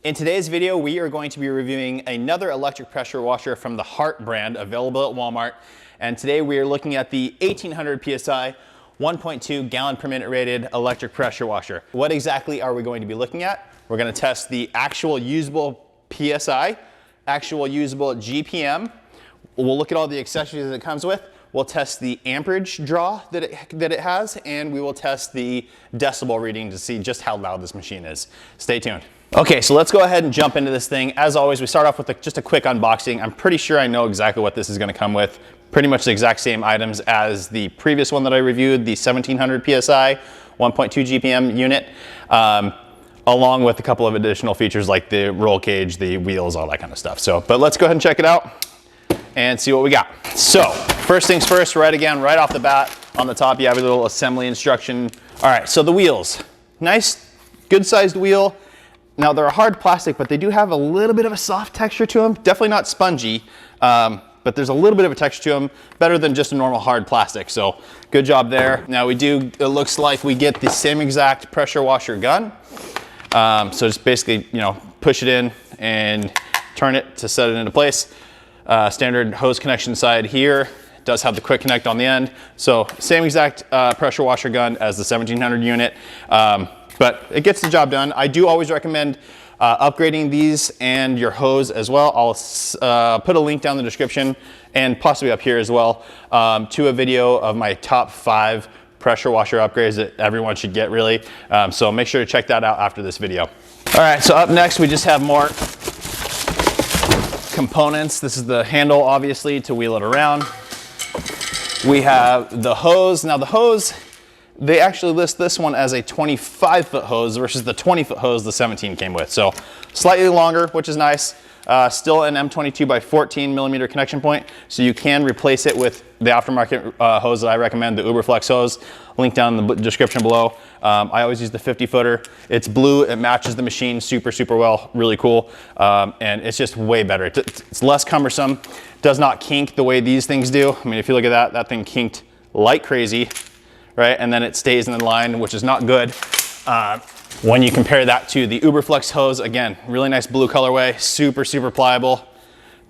In today's video, we are going to be reviewing another electric pressure washer from the HART brand, available at Walmart. And today we are looking at the 1800 PSI, 1.2 gallon per minute rated electric pressure washer. What exactly are we going to be looking at? We're going to test the actual usable PSI, actual usable GPM. We'll look at all the accessories that it comes with. We'll test the amperage draw that it has, and we will test the decibel reading to see just how loud this machine is. Stay tuned. Okay, so let's go ahead and jump into this thing. As always, we start off with just a quick unboxing. I'm pretty sure I know exactly what this is going to come with. Pretty much the exact same items as the previous one that I reviewed, the 1700 PSI 1.2 GPM unit, along with a couple of additional features like the roll cage, the wheels, all that kind of stuff. But let's go ahead and check it out and see what we got. So first things first, right off the bat, on the top you have a little assembly instruction. All right, so the wheels, nice, good sized wheel. Now they're a hard plastic, but they do have a little bit of a soft texture to them. Definitely not spongy, but there's a little bit of a texture to them, better than just a normal hard plastic. So good job there. Now it looks like we get the same exact pressure washer gun. So just basically, push it in and turn it to set it into place. Standard hose connection side here. It does have the quick connect on the end. So same exact pressure washer gun as the 1700 unit. But it gets the job done. I do always recommend upgrading these and your hose as well. I'll put a link down in the description and possibly up here as well to a video of my top 5 pressure washer upgrades that everyone should get, really. So make sure to check that out after this video. All right, so up next we just have more components. This is the handle, obviously, to wheel it around. We have the hose. Now the hose, they actually list this one as a 25-foot hose versus the 20-foot hose the 17 came with. So slightly longer, which is nice. Still an M22 by 14 millimeter connection point. So you can replace it with the aftermarket hose that I recommend, the Uberflex hose. Link down in the description below. I always use the 50-footer. It's blue, it matches the machine super well, really cool. And it's just way better. It's less cumbersome, does not kink the way these things do. I mean, if you look at that thing kinked like crazy. Right, and then it stays in the line, which is not good. When you compare that to the Uberflex hose, again, really nice blue colorway, super pliable,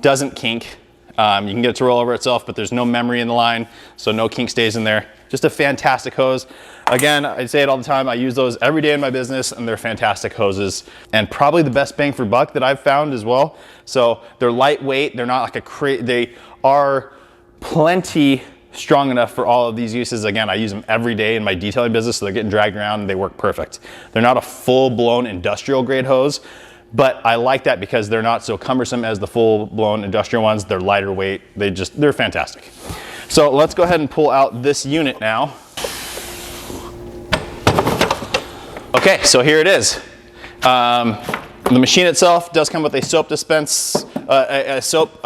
doesn't kink. You can get it to roll over itself, but there's no memory in the line, so no kink stays in there. Just a fantastic hose. Again, I say it all the time, I use those every day in my business, and they're fantastic hoses, and probably the best bang for buck that I've found as well. So they're lightweight, they're not like they are plenty strong enough for all of these uses. Again, I use them every day in my detailing business, so they're getting dragged around and they work perfect. They're not a full-blown industrial grade hose, but I like that because they're not so cumbersome as the full-blown industrial ones. They're lighter weight. They're fantastic. So let's go ahead and pull out this unit now. Okay, so here it is. The machine itself does come with a soap dispense, a soap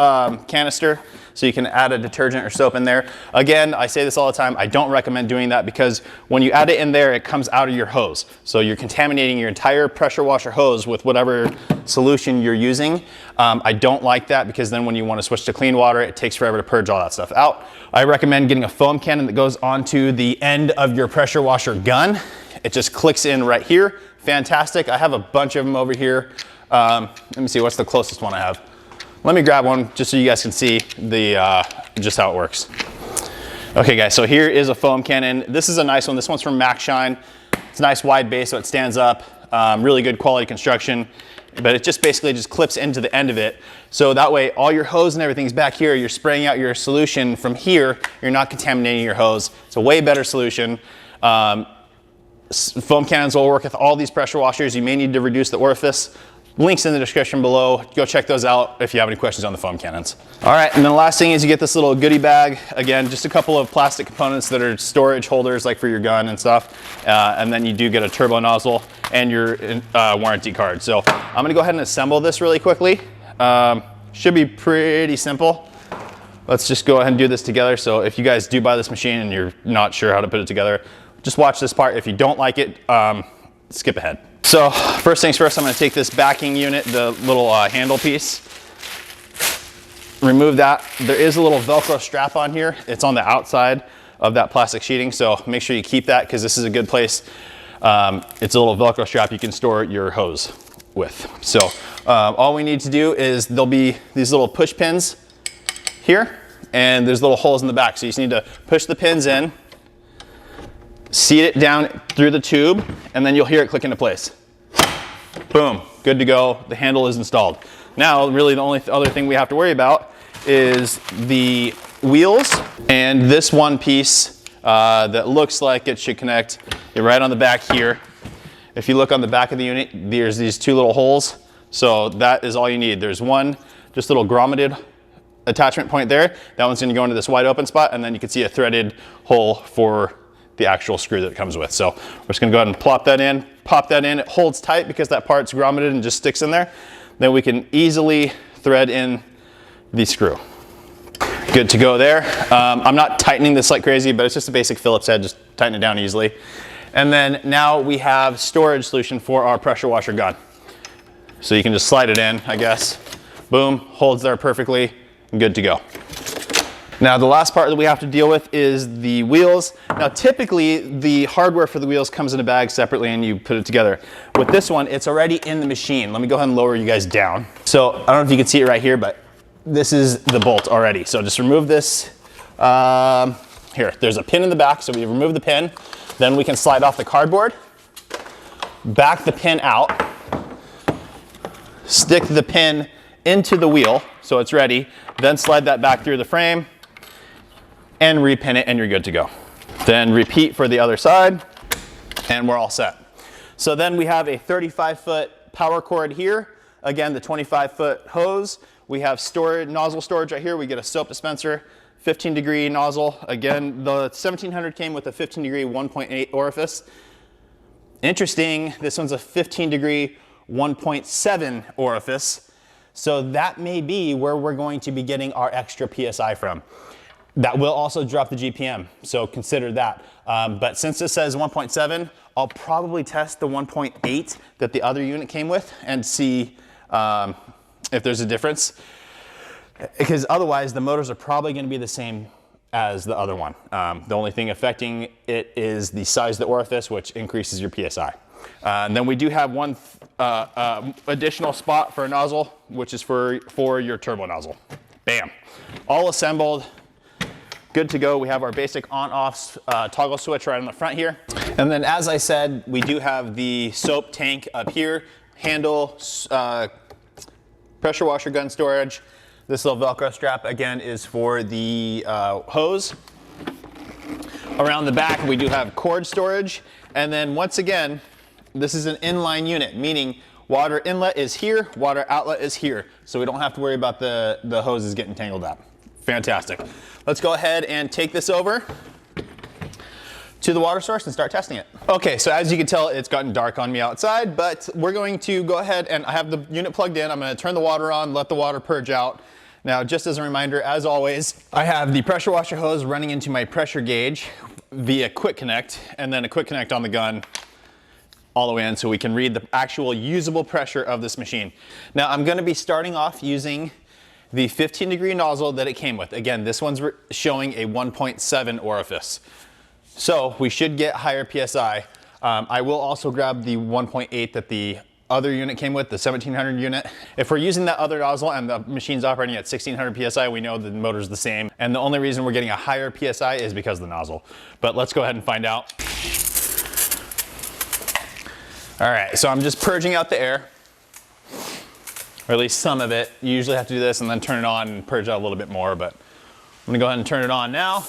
canister. So you can add a detergent or soap in there. Again, I say this all the time, I don't recommend doing that because when you add it in there, it comes out of your hose. So you're contaminating your entire pressure washer hose with whatever solution you're using. I don't like that because then when you want to switch to clean water, it takes forever to purge all that stuff out. I recommend getting a foam cannon that goes onto the end of your pressure washer gun. It just clicks in right here. Fantastic. I have a bunch of them over here. Let me see, what's the closest one I have? Let me grab one just so you guys can see just how it works. Okay guys, so here is a foam cannon. This is a nice one. This one's from Max Shine. It's a nice wide base so it stands up. Really good quality construction, but it just basically clips into the end of it. So that way all your hose and everything's back here. You're spraying out your solution from here. You're not contaminating your hose. It's a way better solution. Foam cannons will work with all these pressure washers. You may need to reduce the orifice. Links in the description below. Go check those out if you have any questions on the foam cannons. All right, and then the last thing is you get this little goodie bag. Again, just a couple of plastic components that are storage holders like for your gun and stuff. And then you do get a turbo nozzle and your warranty card. So I'm gonna go ahead and assemble this really quickly. Should be pretty simple. Let's just go ahead and do this together. So if you guys do buy this machine and you're not sure how to put it together, just watch this part. If you don't like it, skip ahead. So first things first, I'm going to take this backing unit, the little handle piece, remove that. There is a little Velcro strap on here. It's on the outside of that plastic sheeting, so make sure you keep that because this is a good place. It's a little Velcro strap. You can store your hose with. So all we need to do is there'll be these little push pins here, and there's little holes in the back. So you just need to push the pins in, seat it down through the tube, and then you'll hear it click into place. Boom, good to go. The handle is installed. Now, really the only other thing we have to worry about is the wheels and this one piece that looks like it should connect right on the back here. If you look on the back of the unit, there's these two little holes. So that is all you need. There's one just little grommeted attachment point there. That one's gonna go into this wide open spot, and then you can see a threaded hole for the actual screw that it comes with. So we're just gonna go ahead and plop that in, pop that in. It holds tight because that part's grommeted and just sticks in there. Then we can easily thread in the screw. Good to go there. I'm not tightening this like crazy, but it's just a basic Phillips head, just tighten it down easily. And then now we have storage solution for our pressure washer gun. So you can just slide it in, I guess. Boom, holds there perfectly, good to go. Now the last part that we have to deal with is the wheels. Now typically the hardware for the wheels comes in a bag separately and you put it together. With this one, it's already in the machine. Let me go ahead and lower you guys down. So I don't know if you can see it right here, but this is the bolt already. So just remove this. Here, there's a pin in the back, so we remove the pin. Then we can slide off the cardboard, back the pin out, stick the pin into the wheel so it's ready, then slide that back through the frame and repin it, and you're good to go. Then repeat for the other side and we're all set. So then we have a 35-foot power cord here. Again, the 25-foot hose. We have storage, nozzle storage right here. We get a soap dispenser, 15-degree nozzle. Again, the 1700 came with a 15-degree 1.8 orifice. Interesting, this one's a 15-degree 1.7 orifice. So that may be where we're going to be getting our extra PSI from. That will also drop the GPM, so consider that. But since this says 1.7, I'll probably test the 1.8 that the other unit came with and see if there's a difference. Because otherwise the motors are probably going to be the same as the other one. The only thing affecting it is the size of the orifice, which increases your PSI. And then we do have one additional spot for a nozzle, which is for your turbo nozzle. Bam, all assembled, good to go. We have our basic on-off toggle switch right on the front here. And then as I said, we do have the soap tank up here, handle, pressure washer gun storage. This little Velcro strap, again, is for the hose. Around the back, we do have cord storage. And then once again, this is an inline unit, meaning water inlet is here, water outlet is here. So we don't have to worry about the hoses getting tangled up. Fantastic. Let's go ahead and take this over to the water source and start testing it. Okay, so as you can tell, it's gotten dark on me outside, but we're going to go ahead and I have the unit plugged in. I'm gonna turn the water on, let the water purge out. Now, just as a reminder, as always, I have the pressure washer hose running into my pressure gauge via quick connect, and then a quick connect on the gun all the way in so we can read the actual usable pressure of this machine. Now, I'm gonna be starting off using the 15-degree nozzle that it came with. Again, this one's showing a 1.7 orifice. So we should get higher PSI. I will also grab the 1.8 that the other unit came with, the 1700 unit. If we're using that other nozzle and the machine's operating at 1600 PSI, we know the motor's the same. And the only reason we're getting a higher PSI is because of the nozzle. But let's go ahead and find out. All right, so I'm just purging out the air, or at least some of it. You usually have to do this and then turn it on and purge out a little bit more, but I'm gonna go ahead and turn it on now.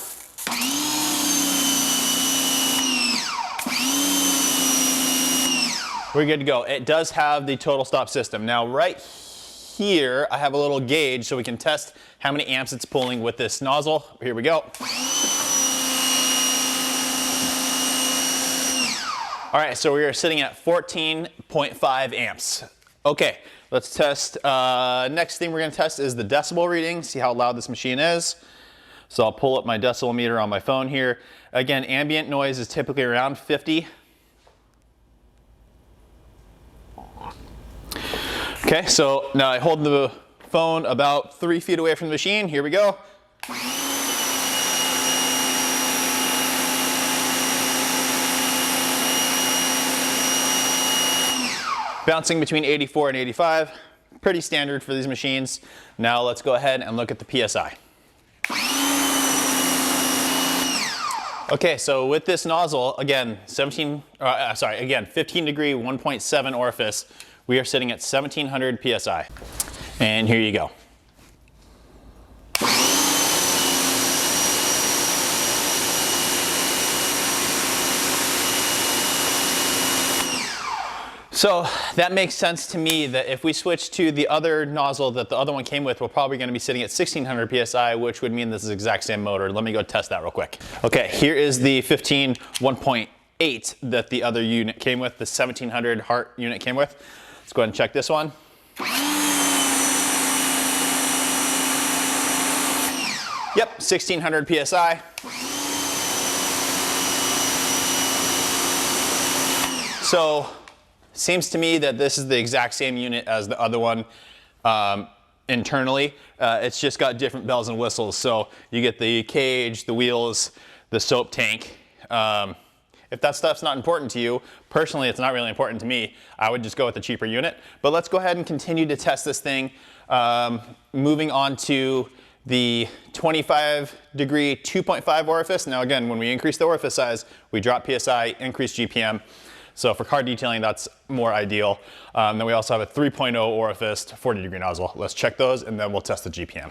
We're good to go. It does have the total stop system. Now right here, I have a little gauge so we can test how many amps it's pulling with this nozzle. Here we go. All right, so we are sitting at 14.5 amps. Okay, let's test. Next thing we're gonna test is the decibel reading, see how loud this machine is. So I'll pull up my decibel meter on my phone here. Again, ambient noise is typically around 50. Okay, so now I hold the phone about 3 feet away from the machine. Here we go. Bouncing between 84 and 85, pretty standard for these machines. Now let's go ahead and look at the PSI. Okay, so with this nozzle, again, 15 degree 1.7 orifice, we are sitting at 1700 PSI. And here you go. So that makes sense to me that if we switch to the other nozzle that the other one came with, we're probably going to be sitting at 1600 PSI, which would mean this is the exact same motor. Let me go test that real quick. Okay, here is the 15 1.8 that the other unit came with, the 1700 HART unit came with. Let's go ahead and check this one. Yep, 1600 PSI. So, seems to me that this is the exact same unit as the other one internally. It's just got different bells and whistles. So you get the cage, the wheels, the soap tank. If that stuff's not important to you, personally it's not really important to me, I would just go with the cheaper unit. But let's go ahead and continue to test this thing. Moving on to the 25 degree 2.5 orifice. Now again, when we increase the orifice size, we drop PSI, increase GPM. So for car detailing, that's more ideal. Then we also have a 3.0 orifice 40 degree nozzle. Let's check those and then we'll test the GPM.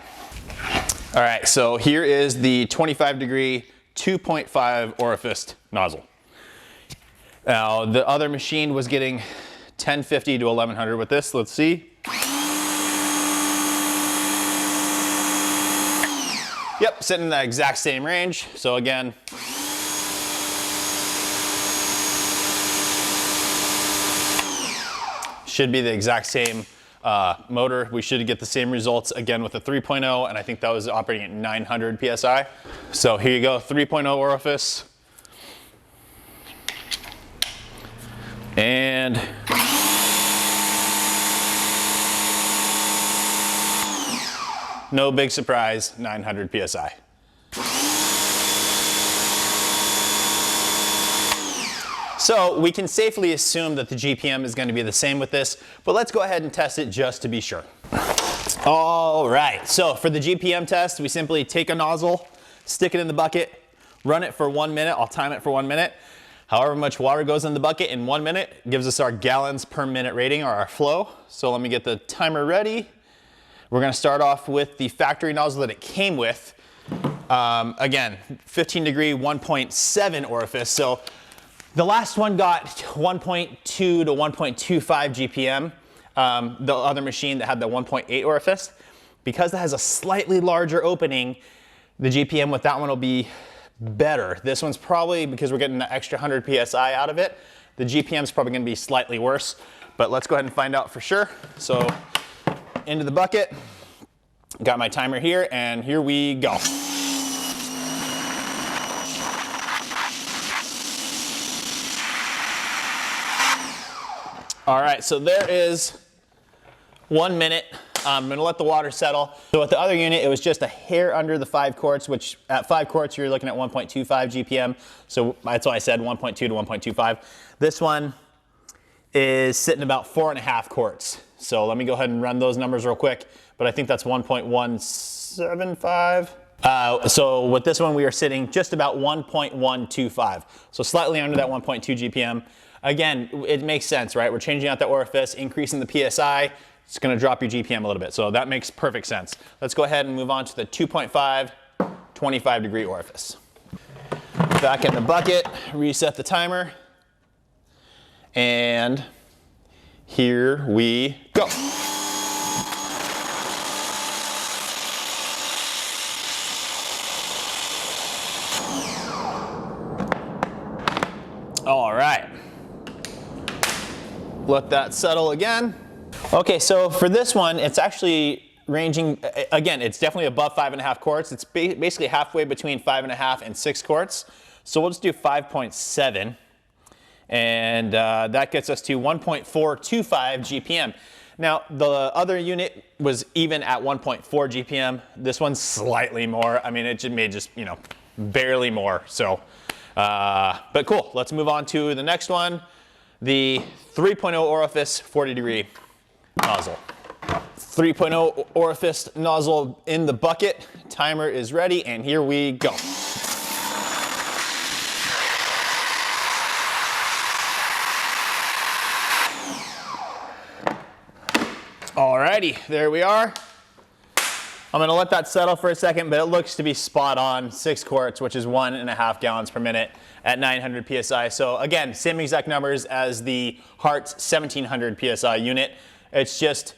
All right, so here is the 25 degree 2.5 orifice nozzle. Now the other machine was getting 1050 to 1100 with this. Let's see. Yep, sitting in that exact same range. So again, should be the exact same motor. We should get the same results again with the 3.0, and I think that was operating at 900 PSI. So here you go, 3.0 orifice. And no big surprise, 900 PSI. So we can safely assume that the GPM is going to be the same with this, but let's go ahead and test it just to be sure. All right, so for the GPM test, we simply take a nozzle, stick it in the bucket, run it for 1 minute. I'll time it for 1 minute. However much water goes in the bucket in 1 minute gives us our gallons per minute rating, or our flow. So let me get the timer ready. We're going to start off with the factory nozzle that it came with. Again, 15 degree 1.7 orifice. So the last one got 1.2 to 1.25 GPM. The other machine that had the 1.8 orifice. Because it has a slightly larger opening, the GPM with that one will be better. This one's probably, because we're getting an extra 100 PSI out of it, the GPM is probably going to be slightly worse. But let's go ahead and find out for sure. So into the bucket, got my timer here, and here we go. All right, so there is 1 minute. I'm gonna let the water settle. So with the other unit, it was just a hair under the 5 quarts, which at 5 quarts, you're looking at 1.25 GPM. So that's why I said 1.2 to 1.25. This one is sitting about 4.5 quarts. So let me go ahead and run those numbers real quick, but I think that's 1.175. So with this one, we are sitting just about 1.125. So slightly under that 1.2 GPM. Again, it makes sense, right? We're changing out the orifice, increasing the PSI. It's going to drop your GPM a little bit. So that makes perfect sense. Let's go ahead and move on to the 2.5, 25 degree orifice. Back in the bucket, reset the timer. And here we go. All right. Let that settle again. Okay, so for this one, it's actually ranging, again, it's definitely above 5.5 quarts. It's basically halfway between 5.5 and 6 quarts. So we'll just do 5.7. And that gets us to 1.425 GPM. Now, the other unit was even at 1.4 GPM. This one's slightly more. I mean, it made just, you know, barely more. So, but cool. Let's move on to the next one. the 3.0 orifice 40-degree nozzle. 3.0 orifice nozzle in the bucket. Timer is ready, and here we go. Alrighty, there we are. I'm gonna let that settle for a second, but it looks to be spot on 6 quarts, which is 1.5 gallons per minute at 900 PSI. So again, same exact numbers as the HART 1700 PSI unit. It's just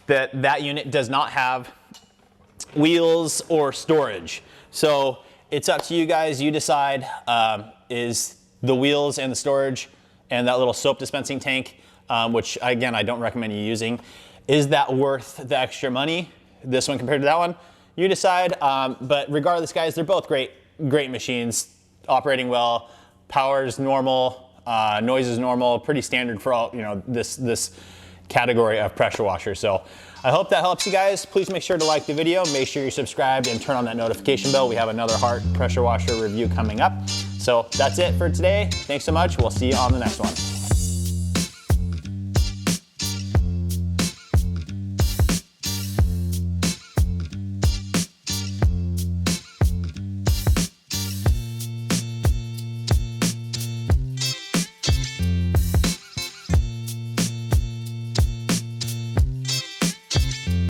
that that unit does not have wheels or storage. So it's up to you guys. You decide, is the wheels and the storage and that little soap dispensing tank, which again, I don't recommend you using, is that worth the extra money? This one compared to that one? You decide, but regardless guys, they're both great machines, operating well, power's normal, noise is normal, pretty standard for all, you know, this category of pressure washer. So I hope that helps you guys. Please make sure to like the video, make sure you're subscribed and turn on that notification bell. We have another HART pressure washer review coming up. So that's it for today. Thanks so much. We'll see you on the next one.